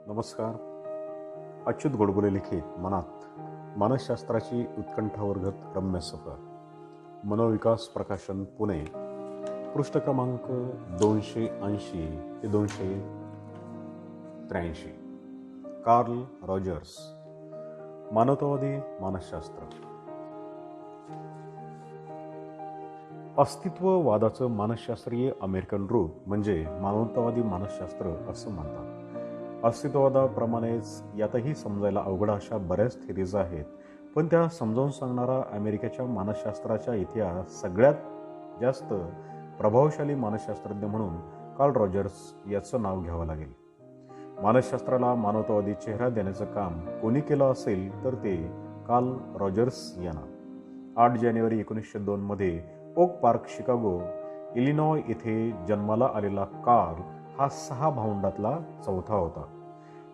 नमस्कार. अच्युत गोडबोले लिखित मनात मानसशास्त्राची उत्कंठावर्गत रम्य सफर. मनोविकास प्रकाशन पुणे. पृष्ठ क्रमांक 280 ते 283. Carl Rogers. मानवतावादी मानसशास्त्र. अस्तित्ववादाचं मानसशास्त्रीय अमेरिकन रूप म्हणजे मानवतावादी मानसशास्त्र असं म्हणतात. अस्तित्ववादाप्रमाणेच यातही समजायला अवघड अशा बऱ्याच थिरीज आहेत, पण त्या समजावून सांगणारा अमेरिकेच्या मानसशास्त्राच्या इतिहास सगळ्यात जास्त प्रभावशाली मानसशास्त्रज्ञ म्हणून कार्ल रॉजर्स याचं नाव घ्यावं लागेल. मानसशास्त्राला मानवतावादी चेहरा देण्याचं काम कोणी केलं असेल तर ते कार्ल रॉजर्स यांना. 8 जानेवारी 1902 मध्ये ओक पार्क, शिकागो, इलिनॉय येथे जन्माला आलेला कार्ल हा 6 भावंडातला चौथा होता.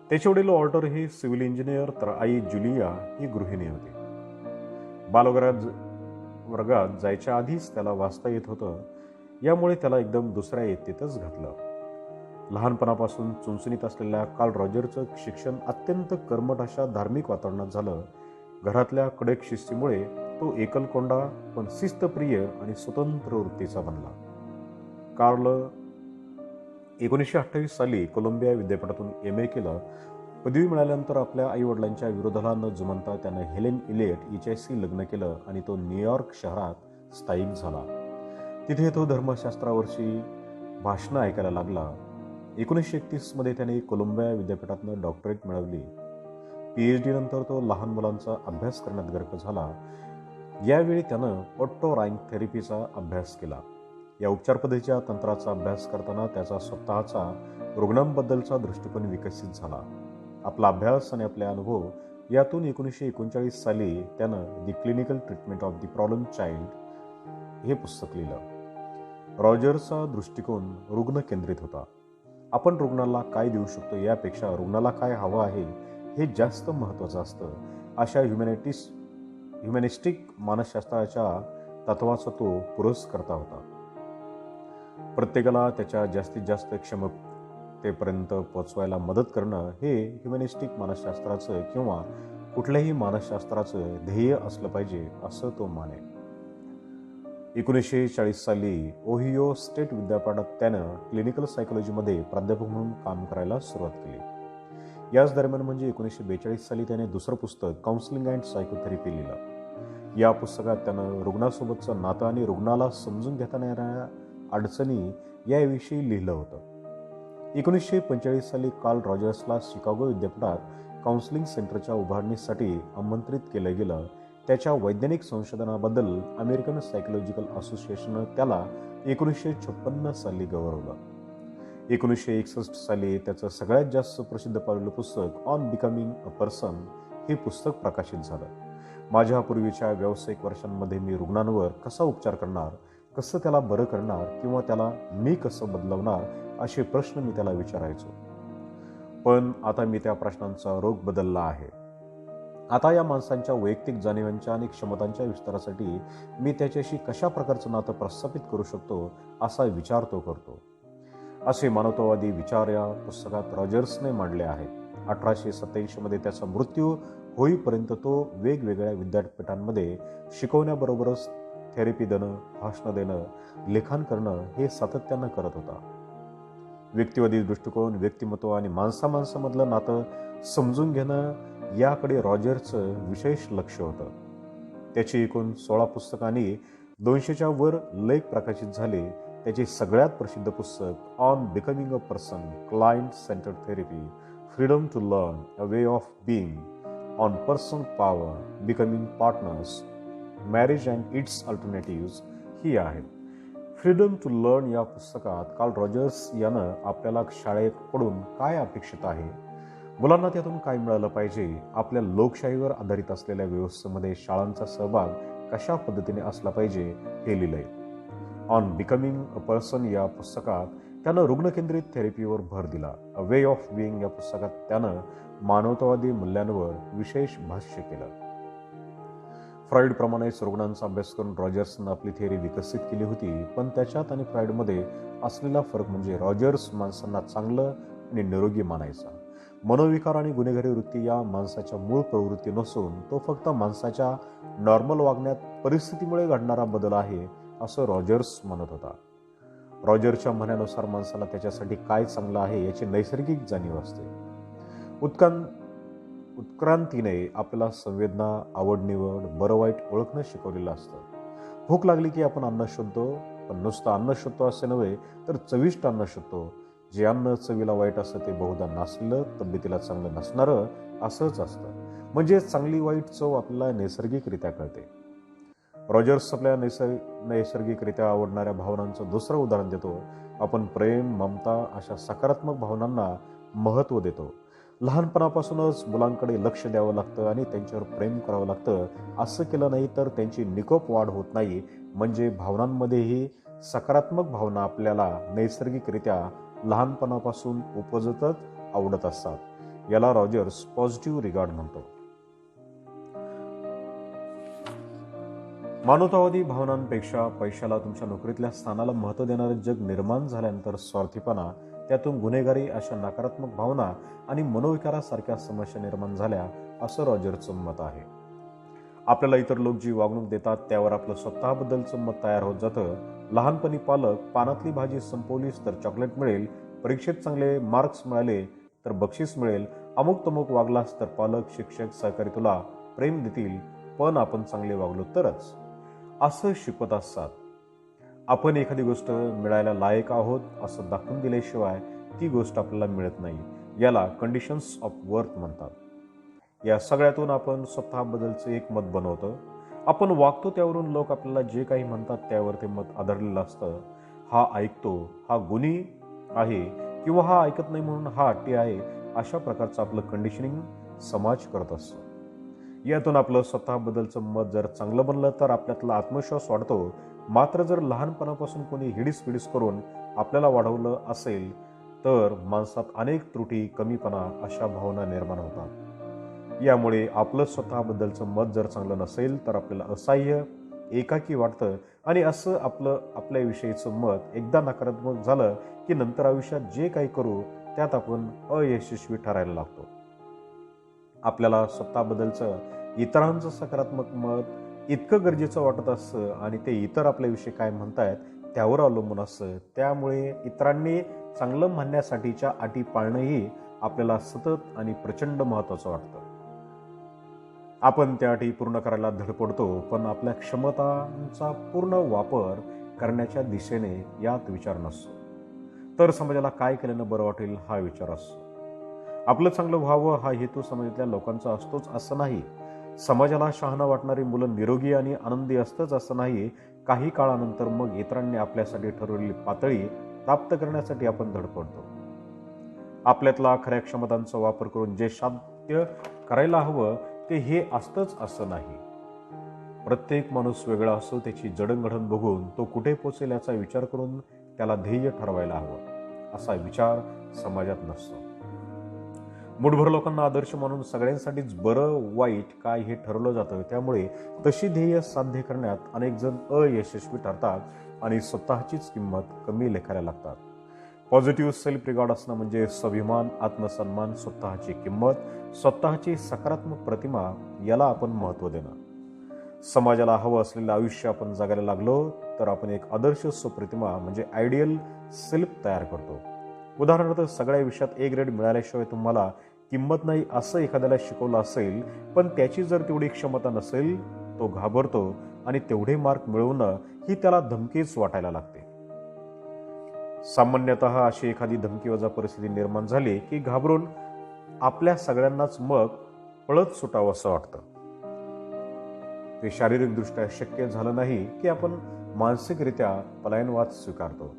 त्याचे वडील ऑल्टर हे सिव्हिल इंजिनियर, तर आई जुलिया ही गृहिणी होती. बालवर्गात जायच्या आधीच त्याला वाचता येत होतं, यामुळे त्याला एकदम दुसऱ्या इयत्तेतच घातलं. लहानपणापासून चुणचुणीत असलेल्या कार्ल रॉजरचं शिक्षण अत्यंत कर्मठ अशा धार्मिक वातावरणात झालं. घरातल्या कडक शिस्तीमुळे तो एकलकोंडा पण शिस्तप्रिय आणि स्वतंत्र वृत्तीचा बनला. कार्ल 1928 साली कोलंबिया विद्यापीठातून MA केलं. पदवी मिळाल्यानंतर आपल्या आईवडिलांच्या विरोधाला न जुमानता त्यानं हेलेन इलियट हिच्याशी लग्न केलं आणि तो न्यूयॉर्क शहरात स्थायिक झाला. तिथे तो धर्मशास्त्रावरची भाषणं ऐकायला लागला. 1931 मध्ये त्याने कोलंबिया विद्यापीठातनं डॉक्टरेट मिळवली. PhD नंतर तो लहान मुलांचा अभ्यास करण्यात गर्क झाला. यावेळी त्यानं ऑट्टो राईन थेरपीचा अभ्यास केला. या उपचार पद्धतीच्या तंत्राचा अभ्यास करताना त्याचा स्वतःचा रुग्णांबद्दलचा दृष्टिकोन विकसित झाला. आपला अभ्यास आणि आपले अनुभव यातून 1939 साली त्यानं the clinical treatment of the problem child हे पुस्तक लिहिलं. रॉजर्सचा दृष्टिकोन रुग्ण केंद्रित होता. आपण रुग्णाला काय देऊ शकतो यापेक्षा रुग्णाला काय हवं आहे हे जास्त महत्त्वाचं असतं. अशा ह्युमॅनिस्टिक मानसशास्त्राच्या तत्वाचा तो पुरस्कर्ता होता. प्रत्येकाला त्याच्या जास्तीत जास्त क्षमतेपर्यंत पोचवायला मदत करणं हे ह्युमॅनिस्टिक मानसशास्त्राचं किंवा कुठल्याही मानसशास्त्राचं ध्येय असलं पाहिजे असं तो माने. 1940 साली ओहियो स्टेट विद्यापीठात त्यानं क्लिनिकल सायकोलॉजीमध्ये प्राध्यापक म्हणून काम करायला सुरुवात केली. याच दरम्यान म्हणजे 1942 साली त्याने दुसरं पुस्तक काउन्सिलिंग अँड सायकोथेरपी लिहिलं. या पुस्तकात त्यानं रुग्णासोबतचं नातं आणि रुग्णाला समजून घेता येणाऱ्या अडचणी याविषयी लिहिलं होतं. 1945 साली कार्ल रॉजर्सला शिकागो विद्यापीठात काउन्सिलिंग सेंटरच्या उभारणीसाठी आमंत्रित केलं गेलं. त्याच्या वैज्ञानिक संशोधनाबद्दल अमेरिकन सायकोलॉजिकल असोसिएशननं त्याला 1956 साली गौरवलं. 1961 साली त्याचं सगळ्यात जास्त प्रसिद्ध पावलेलं पुस्तक ऑन बिकमिंग अ पर्सन हे पुस्तक प्रकाशित झालं. माझ्या पूर्वीच्या व्यावसायिक वर्षांमध्ये मी रुग्णांवर कसा उपचार करणार, कसं त्याला बरं करणार किंवा त्याला मी कसं बदलवणार असे प्रश्न मी त्याला विचारायचो. पण आता मी त्या प्रश्नांचा रोग बदलला आहे. आता या माणसांच्या वैयक्तिक जाणीवांच्या आणि क्षमतांच्या विस्तारासाठी मी त्याच्याशी कशा प्रकारचं नातं प्रस्थापित करू शकतो असा विचार तो करतो. असे मानवतावादी विचार या पुस्तकात रॉजर्सने मांडले आहेत. 1887 मध्ये त्याचा मृत्यू होईपर्यंत तो वेगवेगळ्या विद्यापीठांमध्ये शिकवण्याबरोबरच थेरपी देणं, भाषणं देणं, लेखन करणं हे सातत्यानं करत होता. व्यक्तिवादी दृष्टिकोन, व्यक्तिमत्व आणि माणसामधलं नातं समजून घेणं याकडे रॉजर्सचं विशेष लक्ष होतं. त्याची एकूण 16 पुस्तकांनी 200च्या वर लेख प्रकाशित झाले. त्याचे सगळ्यात प्रसिद्ध पुस्तक on becoming a person, client centered therapy, freedom to learn, a way of being, on personal power, becoming partners, marriage and its alternatives ही आहेत. फ्रीडम टू लर्न या पुस्तकात कार्ल रॉजर्स यानं आपल्याला शाळेकडून काय अपेक्षित आहे, मुलांना त्यातून काय मिळालं पाहिजे, आपल्या लोकशाहीवर आधारित असलेल्या व्यवस्थेमध्ये शाळांचा सहभाग कशा पद्धतीने असला पाहिजे हे लिहिलंय. ऑन बिकमिंग अ पर्सन या पुस्तकात त्यानं रुग्णकेंद्रित थेरपीवर भर दिला. अ वे ऑफ बिईंग या पुस्तकात त्यानं मानवतावादी मूल्यांवर विशेष भाष्य केलं. फ्रॉइडप्रमाणेच रुग्णांचा अभ्यास करून रॉजर्सनं आपली थिअरी विकसित केली होती. पण त्याच्यात आणि फ्रॉइडमध्ये असलेला फरक म्हणजे रॉजर्स माणसांना चांगलं आणि निरोगी मानायचा. मनोविकार आणि गुन्हेगारी वृत्ती या माणसाच्या मूळ प्रवृत्ती नसून तो फक्त माणसाच्या नॉर्मल वागण्यात परिस्थितीमुळे घडणारा बदल आहे, असं रॉजर्स म्हणत होता. रॉजरच्या म्हणण्यानुसार माणसाला त्याच्यासाठी काय चांगलं आहे याची नैसर्गिक जाणीव असते. उत्क्रांतीने आपल्याला संवेदना, आवड निवड, बरं वाईट ओळखणं शिकवलेलं असतं. भूक लागली की आपण अन्न शोधतो, पण नुसतं अन्न शोधतो असे नव्हे तर चविष्ट अन्न शोधतो. जे अन्न चवीला वाईट असतं ते बहुधा नासलेलं, तब्येतीला चांगलं नसणारं असंच असतं. म्हणजे चांगली वाईट चव आपल्याला नैसर्गिकरित्या कळते. रॉजर्स आपल्या नैसर्गिकरित्या आवडणाऱ्या भावनांचं दुसरं उदाहरण देतो. आपण प्रेम, ममता अशा सकारात्मक भावनांना महत्त्व देतो. लहानपणापासूनच मुलांकडे लक्ष द्यावं लागतं आणि त्यांच्यावर प्रेम करावं लागतं. असं केलं नाही तर त्यांची निकोप वाढ होत नाही. म्हणजे भावनांमध्येही सकारात्मक भावना आपल्याला नैसर्गिकरित्या लहानपणापासून उपजतच आवडत असतात. याला रॉजर्स पॉझिटिव्ह रिगार्ड म्हणतो. मानवतावादी भावनांपेक्षा पैशाला, तुमच्या नोकरीतल्या स्थानाला महत्त्व देणारे जग निर्माण झाल्यानंतर स्वार्थीपणा, त्यातून गुन्हेगारी अशा नकारात्मक भावना आणि मनोविकारासारख्या समस्या निर्माण झाल्या, असं रॉजर्सचं मत आहे. आपल्याला इतर लोक जी वागणूक देतात त्यावर आपलं स्वतःबद्दलचं मत तयार होत जातं. लहानपणी पालक, पानातली भाजी संपवलीस तर चॉकलेट मिळेल, परीक्षेत चांगले मार्क्स मिळाले तर बक्षीस मिळेल, अमुक तमुक वागलास तर पालक, शिक्षक, सहकारी तुला प्रेम देतील, पण आपण चांगले वागलो तरच, असं शिकवत असतात. आपण एखादी गोष्ट मिळायला लायक आहोत असं दाखवून दिल्याशिवाय ती गोष्ट आपल्याला मिळत नाही. याला कंडिशन्स ऑफ वर्थ म्हणतात. या सगळ्यातून आपण स्वतःबद्दलचं एक मत बनवतो. आपण वागतो त्यावरून लोक आपल्याला जे काही म्हणतात त्यावर ते मत आधारलेलं असतं. हा ऐकतो, हा गुणी आहे, किंवा हा ऐकत नाही म्हणून हा हट्टी आहे, अशा प्रकारचं आपलं कंडिशनिंग समाज करत असतो. यातून आपलं स्वतःबद्दलचं मत जर चांगलं बनलं तर आपल्यातला आत्मविश्वास वाढतो. मात्र जर लहानपणापासून कोणी हिडीस करून आपल्याला वाढवलं असेल तर माणसात अनेक त्रुटी, कमीपणा अशा भावना निर्माण होतात. यामुळे आपलं स्वतःबद्दलचं मत जर चांगलं नसेल तर आपल्याला असहाय्य, एकाकी वाटतं आणि असं आपल्याविषयीचं मत एकदा नकारात्मक झालं की नंतर आयुष्यात जे काही करू त्यात आपण अयशस्वी ठरायला लागतो. आपल्याला स्वतःबद्दलचं इतरांचं सकारात्मक मत इतकं गरजेचं वाटत असतं आणि ते इतर आपल्याविषयी काय म्हणतायत त्यावर अवलंबून असतं. त्यामुळे इतरांनी चांगलं म्हणण्यासाठीच्या अटी पाळणंही आपल्याला सतत आणि प्रचंड महत्त्वाचं वाटतं. आपण त्या अटी पूर्ण करायला धडपडतो, पण आपल्या क्षमतांचा पूर्ण वापर करण्याच्या दिशेने यात विचार नसतो. तर समाजाला काय केल्यानं बरं वाटेल हा विचार असतो. आपलं चांगलं व्हावं हा हेतू समाजातल्या लोकांचा असतोच असं नाही. समाजाला शहाणा वाटणारी मुलं निरोगी आणि आनंदी असतंच असं नाही. काही काळानंतर मग इतरांनी आपल्यासाठी ठरवलेली पातळी प्राप्त करण्यासाठी आपण धडपडतो. आपल्यातला खऱ्या क्षमतांचा वापर करून जे साध्य करायला हवं ते हे असतंच असं नाही. प्रत्येक माणूस वेगळा असतो. त्याची जडणघडण बघून तो कुठे पोचेल याचा विचार करून त्याला ध्येय ठरवायला हवं, असा विचार समाजात नसतो. मुठभर लोकांना आदर्श मानून सगळ्यांसाठीच बरं वाईट काय हे ठरवलं जातं. त्यामुळे तशी ध्येय साध्य करण्यात अनेक जण अयशस्वी ठरतात आणि स्वतःचीच किंमत कमी लेखायला लागतात. पॉझिटिव्ह सेल्फ रिगार्ड असणं म्हणजे स्वाभिमान, आत्मसन्मान, स्वतःची किंमत, स्वतःची सकारात्मक प्रतिमा याला आपण महत्त्व देणं. समाजाला हवं असलेलं आयुष्य आपण जगायला लागलो तर आपण एक आदर्श सुप्रतिमा म्हणजे आयडियल सेल्फ तयार करतो. उदाहरणार्थ, सगळ्या विषयात A ग्रेड मिळाल्याशिवाय तुम्हाला किंमत नाही असं एखाद्याला शिकवलं असेल, पण त्याची जर तेवढी क्षमता नसेल तो घाबरतो आणि तेवढे मार्क मिळवणं ही त्याला धमकीच वाटायला लागते. सामान्यतः अशी एखादी धमकीवजा परिस्थिती निर्माण झाली की घाबरून आपल्या सगळ्यांनाच मग पळत सुटावं असं वाटतं. ते शारीरिकदृष्ट्या शक्य झालं नाही की आपण मानसिकरित्या पलायनवाद स्वीकारतो,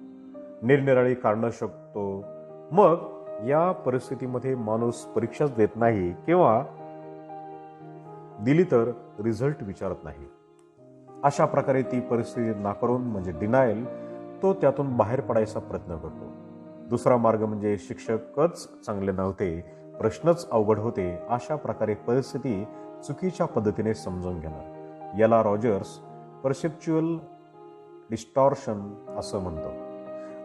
निरनिराळी कारणं शोधतो. मग या परिस्थितीमध्ये माणूस परीक्षाच देत नाही किंवा दिली तर रिझल्ट विचारत नाही. अशा प्रकारे ती परिस्थिती नाकारून म्हणजे डिनायल, तो त्यातून बाहेर पडायचा प्रयत्न करतो. दुसरा मार्ग म्हणजे शिक्षकच चांगले नव्हते, प्रश्नच अवघड होते, अशा प्रकारे परिस्थिती चुकीच्या पद्धतीने समजून घेणं. याला रॉजर्स परसेप्च्युअल डिस्टॉर्शन असं म्हणतो.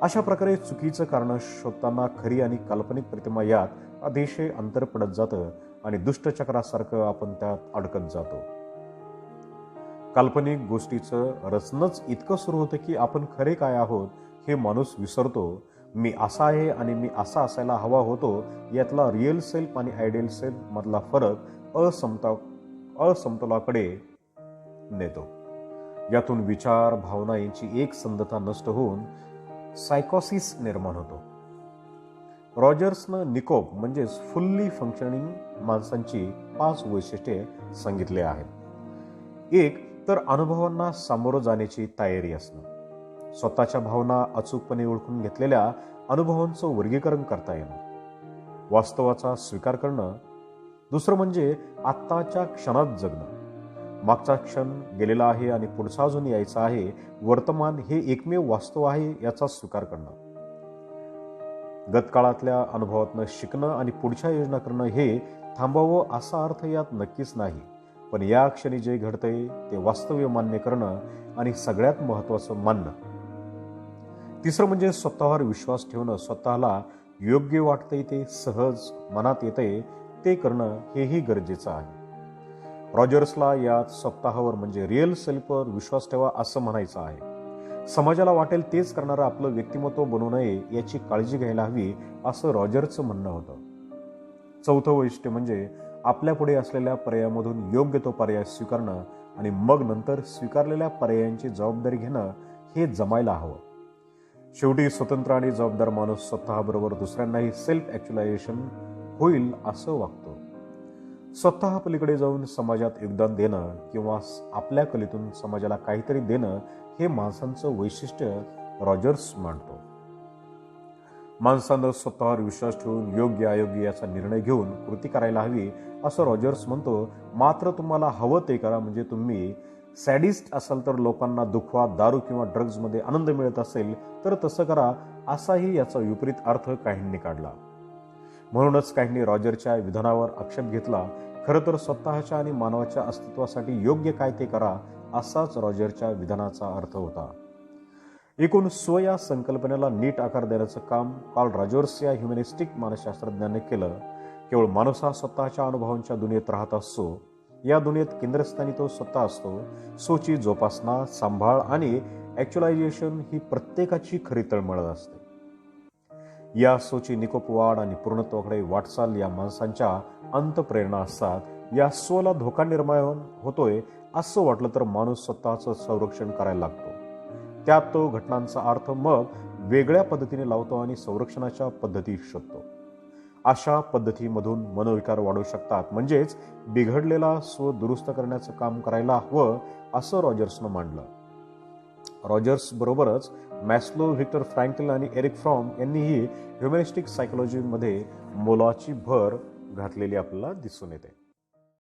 अशा प्रकारे चुकीचं कारण शोधताना खरी आणि काल्पनिक प्रतिमा यात अतिशय अंतर पडत जातं आणि दुष्टचक्रासारखं आपण त्यात अडकत जातो. काल्पनिक गोष्टीचं रचनच इतकं सुरू होतं की आपण खरे काय आहोत हे माणूस विसरतो. मी असा आहे आणि मी असा असायला हवा होतो यातला रिअल सेल्फ आणि आयडियल सेल्फ मधला फरक असमतोलाकडे नेतो. यातून विचार भावना यांची एक संधता नष्ट होऊन सायकोसिस निर्माण होतो. रॉजर्सनं निकोप म्हणजेच फुल्ली फंक्शनिंग माणसांची 5 वैशिष्ट्ये सांगितले आहेत. 1 तर अनुभवांना सामोरं जाण्याची तयारी असणं. स्वतःच्या भावना अचूकपणे ओळखून घेतलेल्या अनुभवांचं वर्गीकरण करता येणं. वास्तवाचा स्वीकार करणं. दुसरं म्हणजे आत्ताच्या क्षणात जगणं. मागचा क्षण गेलेला आहे आणि पुढचा अजून यायचा आहे. वर्तमान हे एकमेव वास्तव आहे याचा स्वीकार करणं. गतकाळातल्या अनुभवातनं शिकणं आणि पुढच्या योजना करणं हे थांबावं असा अर्थ यात नक्कीच नाही. पण या क्षणी जे घडतंय ते वास्तव्य मान्य करणं आणि सगळ्यात महत्वाचं मानणं. तिसरं म्हणजे स्वतःवर विश्वास ठेवणं. स्वतःला योग्य वाटतंय ते सहज मनात येतंय ते करणं हेही गरजेचं आहे. रॉजर्सला यात स्वतःवर म्हणजे रिअल सेल्फवर विश्वास ठेवा असं म्हणायचं आहे. समाजाला वाटेल तेच करणारं आपलं व्यक्तिमत्व बनवू नये याची काळजी घ्यायला हवी असं रॉजर्सचं म्हणणं होतं. चौथं वैशिष्ट्य म्हणजे आपल्या पुढे असलेल्या पर्यायामधून योग्य तो पर्याय स्वीकारणं आणि मग नंतर स्वीकारलेल्या पर्यायांची जबाबदारी घेणं हे जमायला हवं. शेवटी स्वतंत्र आणि जबाबदार माणूस स्वतःबरोबर दुसऱ्यांनाही सेल्फ ॲक्च्युलायझेशन होईल असं वागतो. स्वतः पलीकडे जाऊन समाजात योगदान देणं किंवा आपल्या कलेतून समाजाला काहीतरी देणं हे माणसांचं वैशिष्ट्य रॉजर्स मांडतो. माणसानं स्वतःवर विश्वास ठेवून योग्य अयोग्य याचा निर्णय घेऊन कृती करायला हवी असं रॉजर्स म्हणतो. मात्र तुम्हाला हवं ते करा. म्हणजे तुम्ही सॅडिस्ट असाल तर लोकांना दुखवा, दारू किंवा ड्रग्जमध्ये आनंद मिळत असेल तर तसं करा असाही याचा विपरीत अर्थ काहींनी काढला. म्हणूनच काहींनी रॉजरच्या विधानावर आक्षेप घेतला. खरं तर स्वतःच्या आणि मानवाच्या अस्तित्वासाठी योग्य काय ते करा असाच रॉजरच्या विधानाचा अर्थ होता. एकूण स्व या संकल्पनेला नीट आकार देण्याचं काम कार्ल रॉजर्स या ह्युमॅनिस्टिक मानसशास्त्रज्ञाने केलं. केवळ माणूस हा स्वतःच्या अनुभवांच्या दुनियेत राहत असतो. या दुनियेत केंद्रस्थानी तो स्वतः असतो. सोची जोपासना, सांभाळ आणि ॲक्च्युलायझेशन ही प्रत्येकाची खरी तळमळ असते. या सोची निकोप वाढ आणि पूर्णत्वाकडे वाटचाल या माणसांच्या अंतप्रेरणा असतात. या स्वला धोका निर्माण होतोय असं वाटलं तर माणूस स्वतःचं संरक्षण करायला लागतो. त्यात तो घटनांचा अर्थ मग वेगळ्या पद्धतीने लावतो आणि संरक्षणाच्या पद्धती शोधतो. अशा पद्धतीमधून मनोविकार वाढू शकतात. म्हणजेच बिघडलेला स्व दुरुस्त करण्याचं काम करायला हवं असं रॉजर्सनं मांडलं. रॉजर्स बरोबरच मॅस्लो, व्हिक्टर फ्रँकल आणि एरिक फ्रॉम यांनीही ह्युमॅनिस्टिक सायकोलॉजीमध्ये मोलाची भर घातलेली आपल्याला दिसून येते.